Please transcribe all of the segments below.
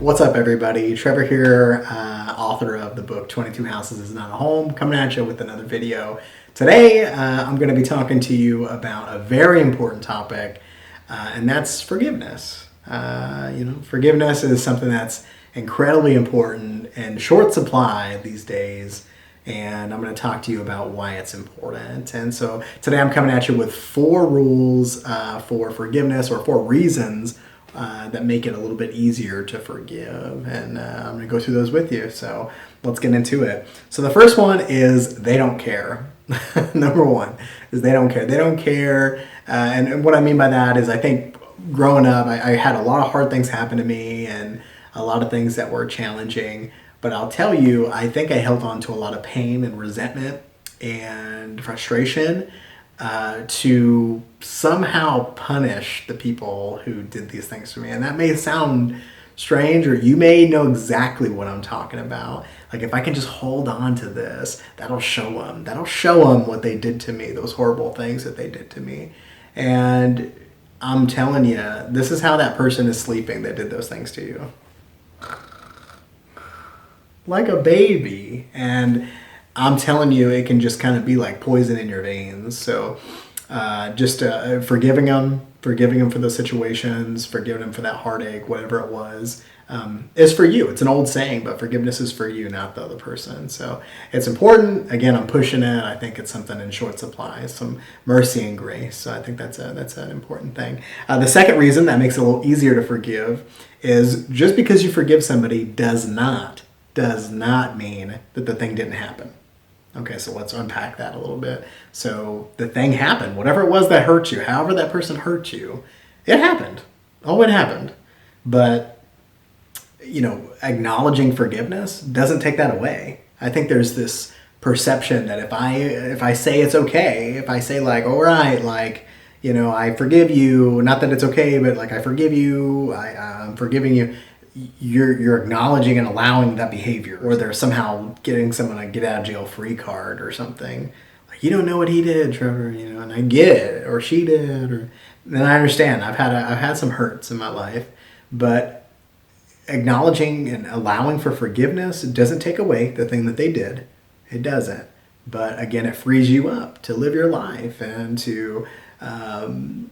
What's up, everybody? Trevor here, author of the book 22 Houses is Not a Home, coming at you with another video. Today, I'm going to be talking to you about a very important topic, and that's forgiveness. Forgiveness is something that's incredibly important and short supply these days, and I'm going to talk to you about why it's important. And so today I'm coming at you with 4 rules for forgiveness, or 4 reasons that make it a little bit easier to forgive, and I'm going to go through those with you. So let's get into it. So the first one is they don't care. Number 1 is they don't care. They don't care, and what I mean by that is I think growing up I had a lot of hard things happen to me and a lot of things that were challenging, but I'll tell you, I think I held on to a lot of pain and resentment and frustration to somehow punish the people who did these things to me. And that may sound strange, or you may know exactly what I'm talking about. Like, if I can just hold on to this, that'll show them. That'll show them what they did to me, those horrible things that they did to me. And I'm telling you, this is how that person is sleeping that did those things to you. Like a baby. And I'm telling you, it can just kind of be like poison in your veins. So just forgiving them for those situations, forgiving them for that heartache, whatever it was, is for you. It's an old saying, but forgiveness is for you, not the other person. So it's important. Again, I'm pushing it. I think it's something in short supply, some mercy and grace. So I think that's an important thing. The second reason that makes it a little easier to forgive is just because you forgive somebody does not mean that the thing didn't happen. Okay, so let's unpack that a little bit. So the thing happened, whatever it was that hurt you, however that person hurt you, it happened. Oh, it happened. But, acknowledging forgiveness doesn't take that away. I think there's this perception that if I say it's okay, if I say like, all right, like, I forgive you, not that it's okay, but like I forgive you, I'm forgiving you, you're acknowledging and allowing that behavior, or they're somehow getting someone a get out of jail free card or something. Like, you don't know what he did, Trevor, and I get it, or she did, or then I understand. I've had some hurts in my life, but acknowledging and allowing for forgiveness doesn't take away the thing that they did. It doesn't. But again, it frees you up to live your life and to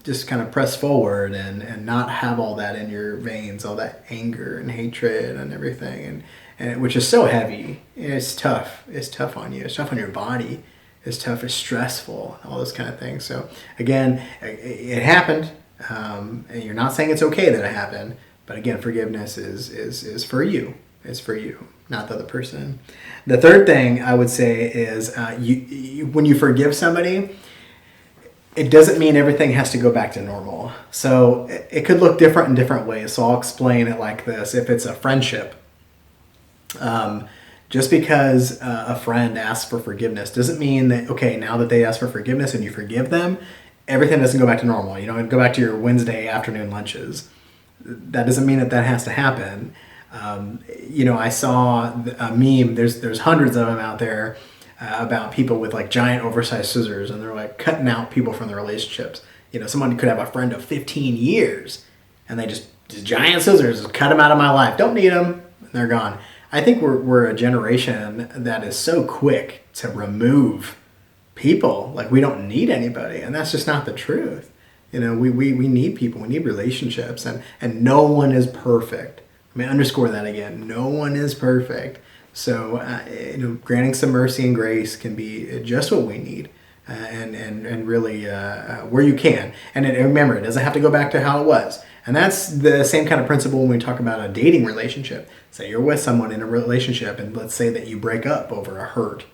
just kind of press forward and not have all that in your veins, all that anger and hatred and everything, and which is so heavy. It's tough. It's tough on you. It's tough on your body. It's tough. It's stressful. All those kind of things. So again, it happened, and you're not saying it's okay that it happened. But again, forgiveness is for you. It's for you, not the other person. The third thing I would say is when you forgive somebody, it doesn't mean everything has to go back to normal. So it could look different in different ways. So I'll explain it like this. If it's a friendship, just because a friend asks for forgiveness doesn't mean that, okay, now that they ask for forgiveness and you forgive them, everything doesn't go back to normal. Go back to your Wednesday afternoon lunches. That doesn't mean that has to happen. I saw a meme, there's hundreds of them out there, about people with like giant oversized scissors, and they're like cutting out people from their relationships. Someone could have a friend of 15 years and they just giant scissors, cut them out of my life. Don't need them. And they're gone. I think we're a generation that is so quick to remove people. Like, we don't need anybody, and that's just not the truth. We need people. We need relationships, and no one is perfect. I mean, underscore that again. No one is perfect. So, granting some mercy and grace can be just what we need, and really where you can. And remember, it doesn't have to go back to how it was. And that's the same kind of principle when we talk about a dating relationship. Say you're with someone in a relationship, and let's say that you break up over a hurt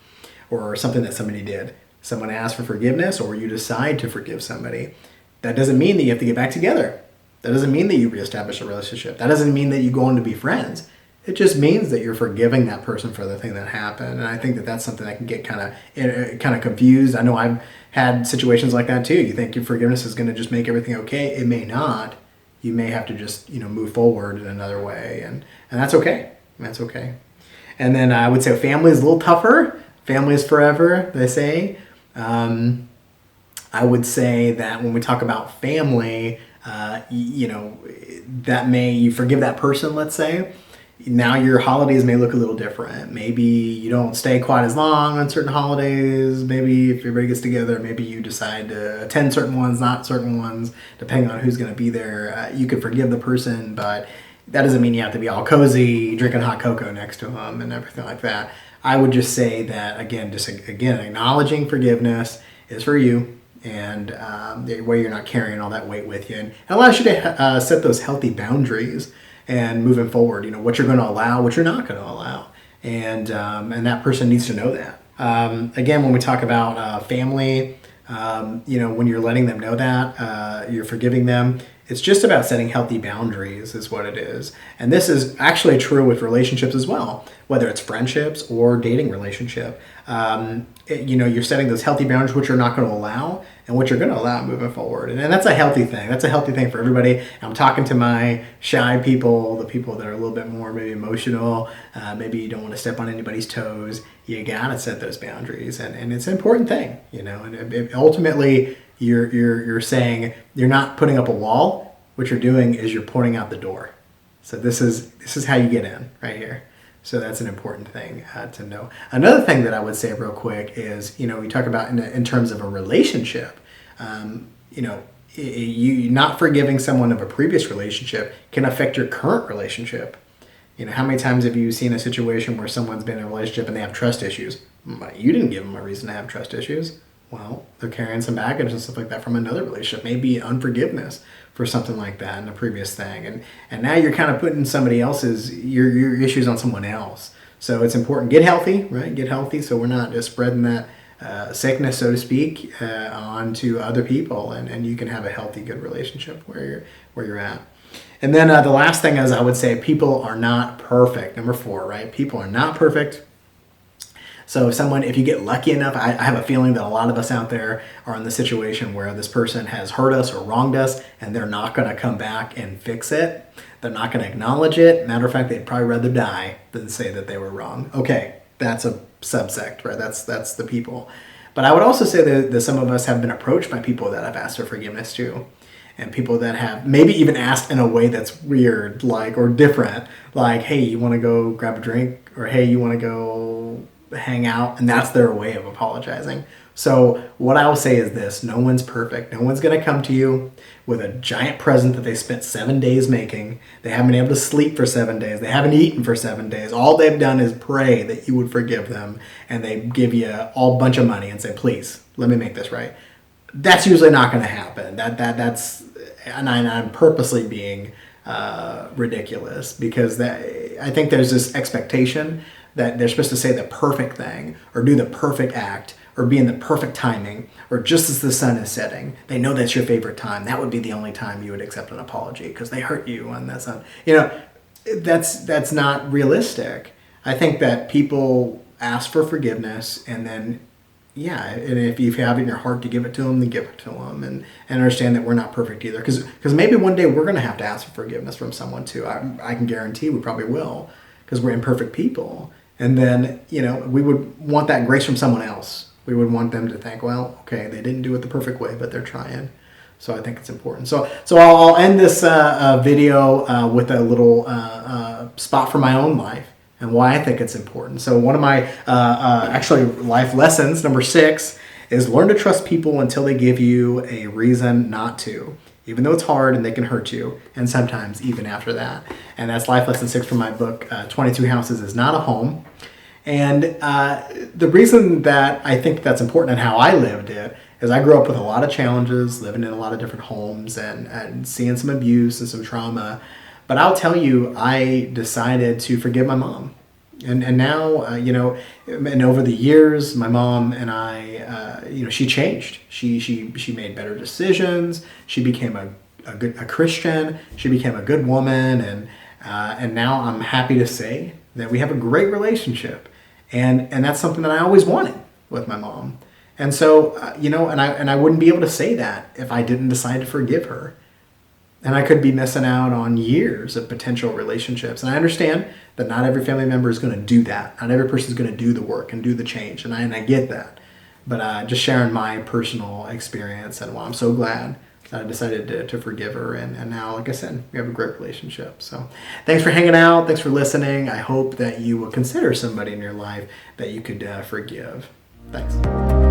or something that somebody did. Someone asks for forgiveness, or you decide to forgive somebody. That doesn't mean that you have to get back together. That doesn't mean that you reestablish a relationship. That doesn't mean that you go on to be friends. It just means that you're forgiving that person for the thing that happened. And I think that that's something that can get kind of confused. I know I've had situations like that too. You think your forgiveness is going to just make everything okay. It may not. You may have to just, move forward in another way. And that's okay. That's okay. And then I would say family is a little tougher. Family is forever, they say. I would say that when we talk about family, you forgive that person, let's say, now your holidays may look a little different. Maybe you don't stay quite as long on certain holidays. Maybe if everybody gets together, maybe you decide to attend certain ones, not certain ones, depending on who's going to be there. You could forgive the person, but that doesn't mean you have to be all cozy, drinking hot cocoa next to them and everything like that. I would just say that, again, acknowledging forgiveness is for you, and the way you're not carrying all that weight with you. And it allows you to set those healthy boundaries and moving forward, what you're going to allow, what you're not going to allow. And that person needs to know that. Again, when we talk about family, when you're letting them know that, you're forgiving them, it's just about setting healthy boundaries is what it is. And this is actually true with relationships as well, whether it's friendships or dating relationship. You're setting those healthy boundaries, which you're not going to allow and what you're going to allow moving forward. And that's a healthy thing. That's a healthy thing for everybody. I'm talking to my shy people, the people that are a little bit more maybe emotional. Maybe you don't want to step on anybody's toes. You got to set those boundaries. And it's an important thing, and ultimately you're saying you're not putting up a wall. What you're doing is you're pointing out the door. So this is how you get in right here. So that's an important thing to know. Another thing that I would say real quick is, we talk about in terms of a relationship, you not forgiving someone of a previous relationship can affect your current relationship. How many times have you seen a situation where someone's been in a relationship and they have trust issues? You didn't give them a reason to have trust issues. Well, they're carrying some baggage and stuff like that from another relationship, maybe unforgiveness for something like that in a previous thing. And now you're kind of putting somebody else's, your issues on someone else. So it's important. Get healthy, right? Get healthy so we're not just spreading that sickness, so to speak, onto other people. And you can have a healthy, good relationship where you're at. And then the last thing is I would say people are not perfect. Number 4, right? People are not perfect. So if you get lucky enough, I have a feeling that a lot of us out there are in the situation where this person has hurt us or wronged us and they're not going to come back and fix it. They're not going to acknowledge it. Matter of fact, they'd probably rather die than say that they were wrong. Okay, that's a subsect, right? That's the people. But I would also say that some of us have been approached by people that have asked for forgiveness too. And people that have maybe even asked in a way that's weird, or different. Like, hey, you want to go grab a drink? Or hey, you want to go hang out? And that's their way of apologizing. So what I will say is this: no one's perfect. No one's going to come to you with a giant present that they spent 7 days making. They haven't been able to sleep for 7 days. They haven't eaten for 7 days. All they've done is pray that you would forgive them. And they give you a bunch of money and say, please, let me make this right. That's usually not going to happen. And I'm purposely being ridiculous because I think there's this expectation that they're supposed to say the perfect thing or do the perfect act or be in the perfect timing or just as the sun is setting. They know that's your favorite time. That would be the only time you would accept an apology because they hurt you on that sun. That's not realistic. I think that people ask for forgiveness and then and if you have it in your heart to give it to them, then give it to them and understand that we're not perfect either. Because maybe one day we're going to have to ask for forgiveness from someone too. I can guarantee we probably will because we're imperfect people. And then, we would want that grace from someone else. We would want them to think, well, okay, they didn't do it the perfect way, but they're trying. So I think it's important. So I'll end this video with a little spot from my own life and why I think it's important. So one of my actually life lessons, number 6, is learn to trust people until they give you a reason not to, even though it's hard and they can hurt you, and sometimes even after that. And that's life lesson 6 from my book, 22 Houses is Not a Home. And the reason that I think that's important and how I lived it is I grew up with a lot of challenges, living in a lot of different homes and seeing some abuse and some trauma. But I'll tell you, I decided to forgive my mom. And now, and over the years, my mom and I, she changed. She made better decisions. She became a Christian. She became a good woman. And now I'm happy to say that we have a great relationship. And that's something that I always wanted with my mom. And so, and I wouldn't be able to say that if I didn't decide to forgive her. And I could be missing out on years of potential relationships. And I understand that not every family member is going to do that. Not every person is going to do the work and do the change. And I get that. But just sharing my personal experience and why I'm so glad I decided to forgive her, and now, like I said, we have a great relationship. So thanks for hanging out. Thanks for listening. I hope that you will consider somebody in your life that you could forgive. Thanks.